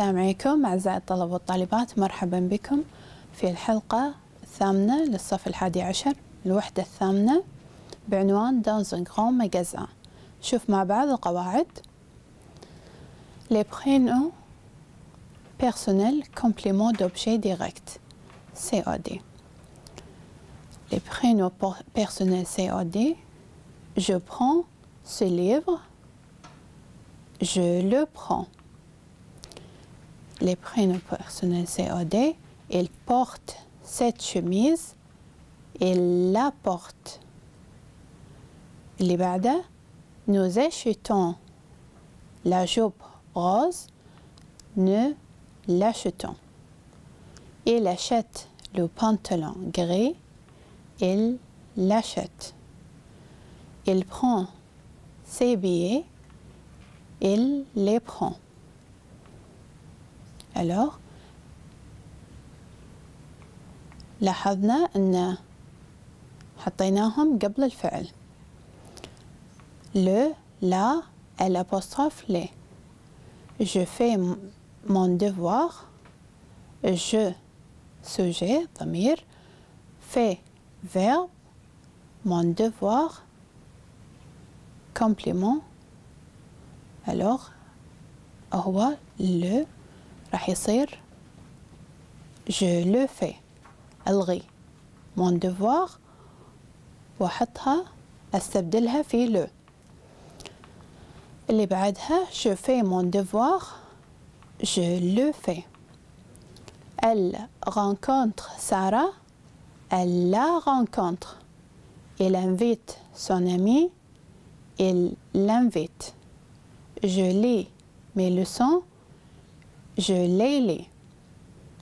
السلام عليكم أعزائي الطلبة والطالبات، مرحبا بكم في الحلقة الثامنة للصف 11 الوحدة الثامنة بعنوان Dans un grand magasin. شوف مع بعض القواعد. Les prénoms personnels compléments d'objet direct COD. Les prénoms personnels COD. Je prends ce livre. Je le prends. Les prénoms personnels COD. Il porte cette chemise. Il la porte. اللي بعده nous achetons la jupe rose. Nous l'achetons. Il achète le pantalon gris. Il l'achète. Il prend ses billets. Il les prend. Alors, لاحظنا أن حطيناهم قبل الفعل. Le, la, l'apostrophe, les. Je fais mon devoir. Je, sujet, ضمير. Fais, verbe. Mon devoir, complément. Alors, هو le راح يصير je le fais. ألغي mon devoir وأحطها أستبدلها في le. اللي بعدها je fais mon devoir. Je le fais. Elle rencontre Sarah. Elle la rencontre. Il invite son ami. Il l'invite. Je lis mes leçons. Je les lis.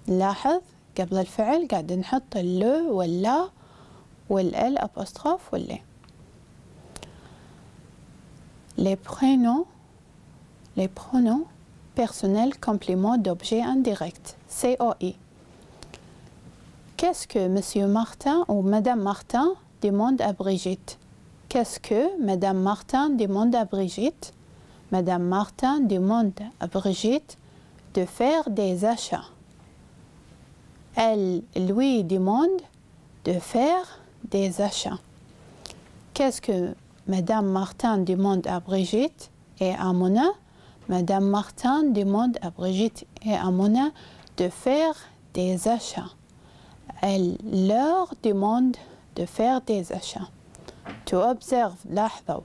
لاحظ قبل الفعل قاعد نحط le واللا والال apostrophe واللي. Les pronoms personnels compléments d'objet indirect COI. Qu'est-ce que Monsieur Martin ou Madame Martin demande à Brigitte? Qu'est-ce que Madame Martin demande à Brigitte? Madame Martin demande à Brigitte de faire des achats. Elle lui demande de faire des achats. Qu'est-ce que Madame Martin demande à Brigitte et à Mona? Madame Martin demande à Brigitte et à Mona de faire des achats. Elle leur demande de faire des achats. Tu observes, لاحظوا.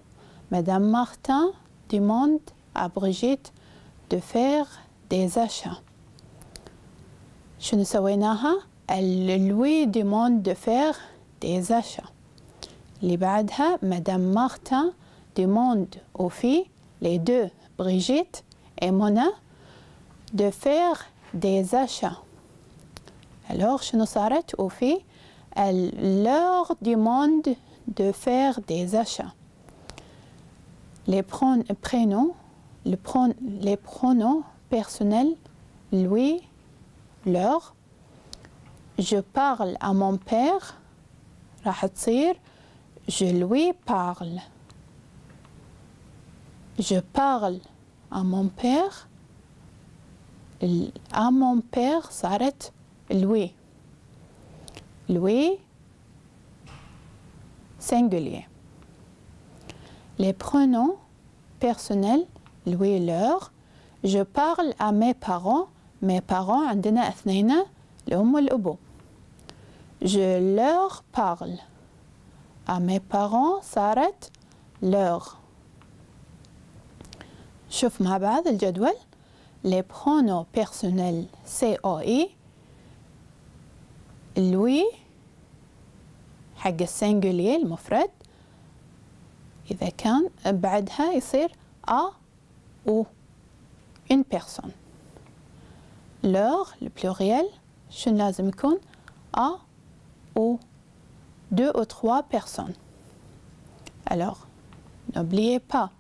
Madame Martin demande à Brigitte de faire des achats. شنو سويناها؟ Elle lui demande de faire des achats. اللي بعدها Madame Martin demande aux filles, les deux, Brigitte et Mona, de faire des achats. Alors شنو صارت aux filles؟ Elle leur demande de faire des achats. Les prénoms personnels, lui, leur. Je parle à mon père. راح تصير je lui parle. Je parle à mon père. À mon père صارت lui. Lui, singulier. Les pronoms personnels, lui, leur. Je parle à mes parents. Mes parents عندنا اثنين الأم والأبو. Je leur parle. À mes parents صارت leur. شوف مع بعض الجدول. Les pronoms personnels COI. lui حق السنجولير المفرد. إذا كان بعدها يصير à ou une personne. Leur, le pluriel, شنو لازم يكون à ou deux ou trois personnes. Alors, n'oubliez pas.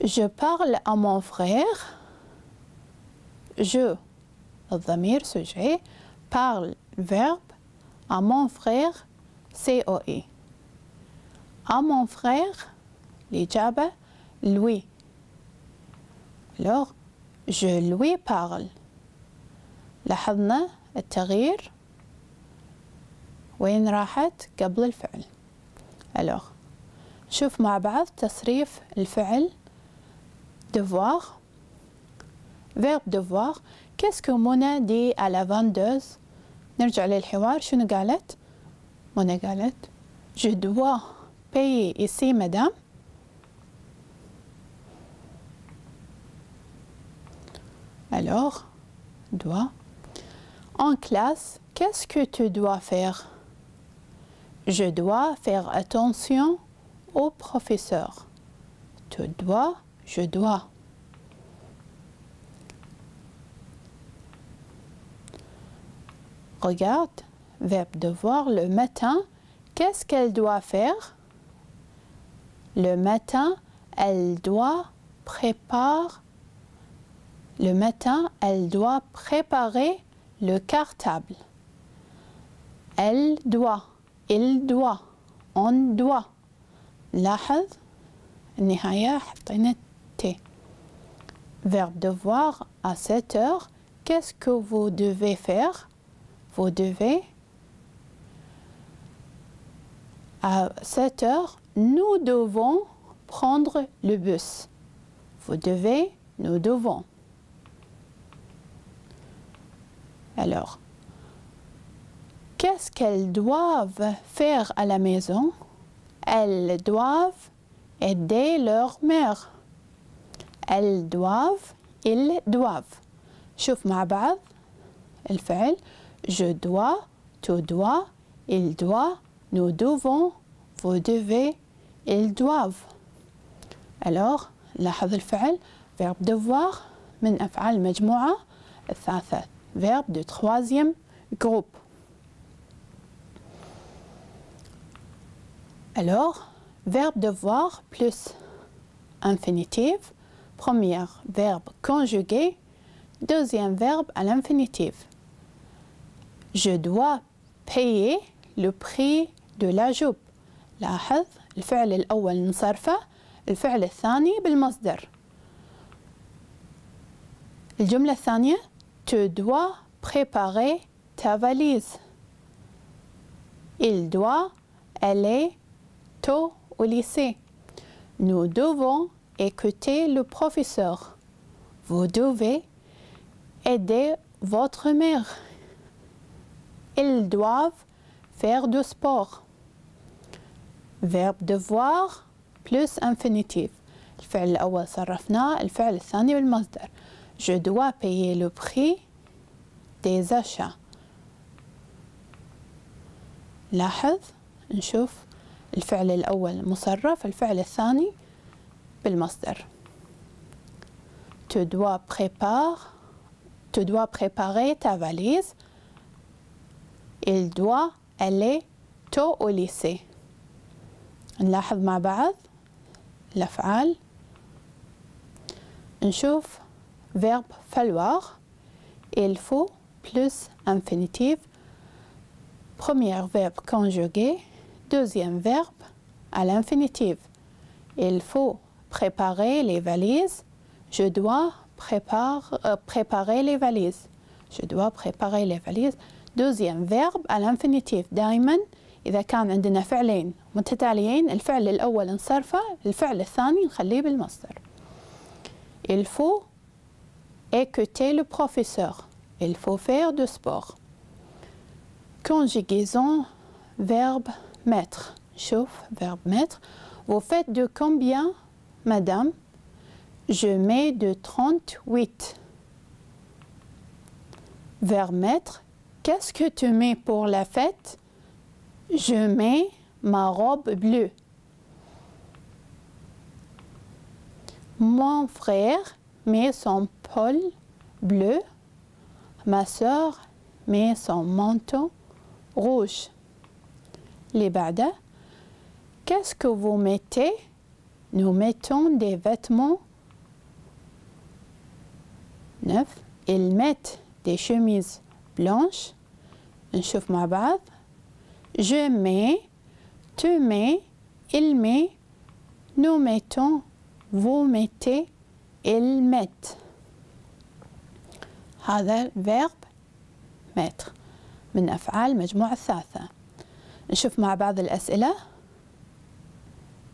Je parle à mon frère. Je, الضمير sujet, parle, verbe, à mon frère, COI. À mon frère, الإجابة lui. Alors je lui parle. لاحظنا التغيير وين راحت قبل الفعل. Alors شوف مع بعض تصريف الفعل devoir. verbe devoir. Qu'est-ce que Mona dit à la vendeuse؟ نرجع للحوار. شنو قالت؟ Mona قالت je dois payer ici madame. Alors dois. En classe, qu'est-ce que tu dois faire? Je dois faire attention au professeur. Tu dois, je dois. Regarde, verbe devoir, le matin, qu'est-ce qu'elle doit faire? Le matin, elle doit préparer. Le matin, elle doit préparer le cartable. Elle doit, il doit, on doit. لاحظ النهاية حطينا T. Verbe devoir à 7 heures. Qu'est-ce que vous devez faire? Vous devez. À 7 heures, nous devons prendre le bus. Vous devez, nous devons. Alors, qu'est-ce qu'elles doivent faire à la maison? Elles doivent aider leur mère. Elles doivent, ils doivent. شوف مع بعض الفعل je dois, tu dois, il doit, nous devons, vous devez, ils doivent. Alors لاحظ الفعل verbe devoir من أفعال المجموعة الثالثة. Verbe du troisième groupe. Alors, verbe devoir plus infinitif. Premier verbe conjugué. Deuxième verbe à l'infinitif. Je dois payer le prix de la jupe. لاحظ الفعل الأول نصرفه، الفعل الثاني بالمصدر. الجملة الثانية Tu dois préparer ta valise. Il doit aller tôt au lycée. Nous devons écouter le professeur. Vous devez aider votre mère. Ils doivent faire du sport. Verbe devoir plus infinitif. الفعل الأول صرفناه، الفعل الثاني بالمصدر. Je dois payer le prix des achats. لاحظ نشوف الفعل الأول مصرف، الفعل الثاني بالمصدر. Tu dois préparer ta valise. Il doit aller tôt au lycée. نلاحظ مع بعض الأفعال. نشوف verbe falloir. Il faut plus infinitif. Premier verbe conjugué. Deuxième verbe à l'infinitif. Il faut préparer les valises. Je dois préparer les valises. Je dois préparer les valises. Deuxième verbe à l'infinitif. دائما إذا كان عندنا فعلين متتاليين الفعل الأول نصرفه، الفعل الثاني نخليه بالمصدر. Il faut écouter le professeur. Il faut faire du sport. Conjugaison, verbe mettre. Chauffe, verbe mettre. Vous faites de combien, madame? Je mets de 38. Verbe mettre. Qu'est-ce que tu mets pour la fête? Je mets ma robe bleue. Mon frère met son pull bleu. Ma sœur met son manteau rouge. Les بعده. Qu'est-ce que vous mettez? Nous mettons des vêtements neufs. Ils mettent des chemises blanches. نشوف مع بعض. Je mets, tu mets, il met, nous mettons, vous mettez, ils mettent. هذا verb mettre من أفعال مجموعة الثالثة. نشوف مع بعض الأسئلة.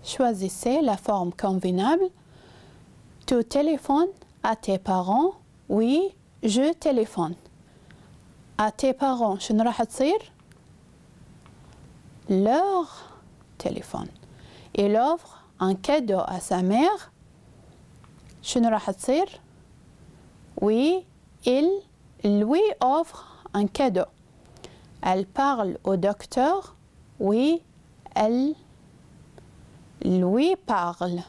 Choisissez la forme convenable. Tu téléphones à tes parents? Oui, je téléphone. À tes parents شنو راح تصير؟ Leur téléphone. Il offre un cadeau à sa mère. شنو راح تصير؟ Oui, il lui offre un cadeau. Elle parle au docteur. Oui, elle lui parle.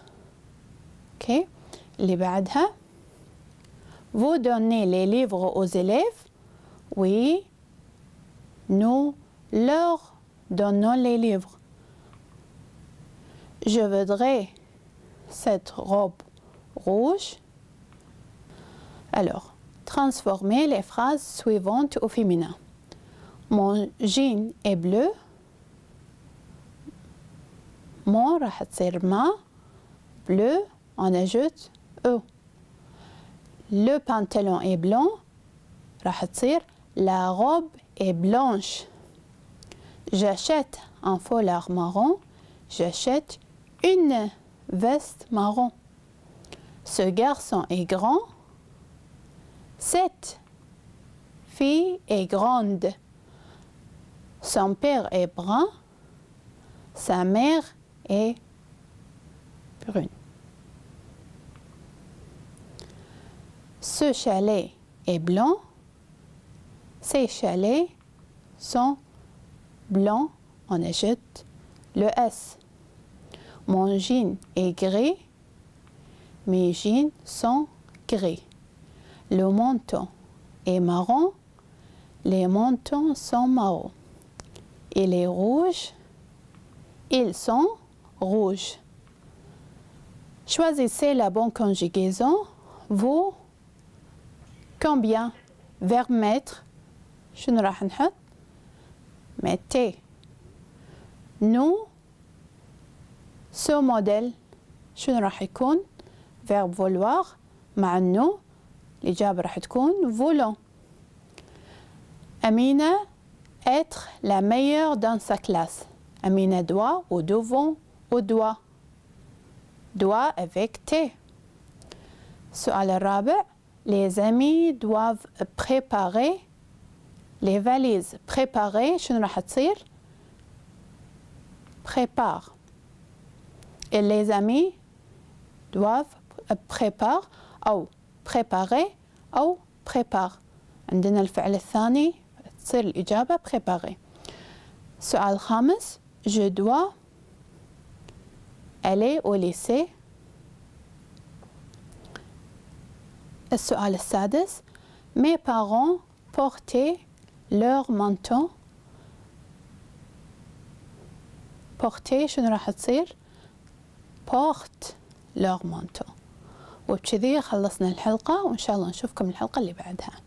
Ok. اللي بعدها. Vous donnez les livres aux élèves. Oui, nous leur donnons les livres. Je voudrais cette robe rouge. Alors, transformez les phrases suivantes au féminin. Mon jean est bleu. Mon راح تصير ما. Bleu, on ajoute E. Le pantalon est blanc. راح تصير la robe est blanche. J'achète un foulard marron. J'achète une veste marron. Ce garçon est grand. Cette fille est grande. Son père est brun. Sa mère est brune. Ce chalet est blanc. Ces chalets sont blancs. On ajoute le S. Mon jean est gris. Mes jeans sont gris. Le manteau est marron. Les manteaux sont marrons. Il est rouge. Ils sont rouges. Choisissez la bonne conjugaison. Vous, combien? Verbe mettre. شنو راح نحط؟ mettez. Nous, ce modèle شنو راح يكون؟ verbe vouloir مع nous. الإجابة راح تكون voulons. Amina être la meilleure dans sa classe. Amina doit ou devons ou doit. Doit avec T. السؤال الرابع. Les amis doivent préparer les valises. Préparer شنو راح تصير؟ prépare. Et les amis doivent préparer أو préparer أو prépare. عندنا الفعل الثاني تصير الإجابة préparer. السؤال الخامس. Je dois aller au lycée. السؤال السادس. Mes parents portaient leur manteau. porter شنو راح تصير؟ porte leur manteau. وبكذي خلصنا الحلقة وإن شاء الله نشوفكم الحلقة اللي بعدها.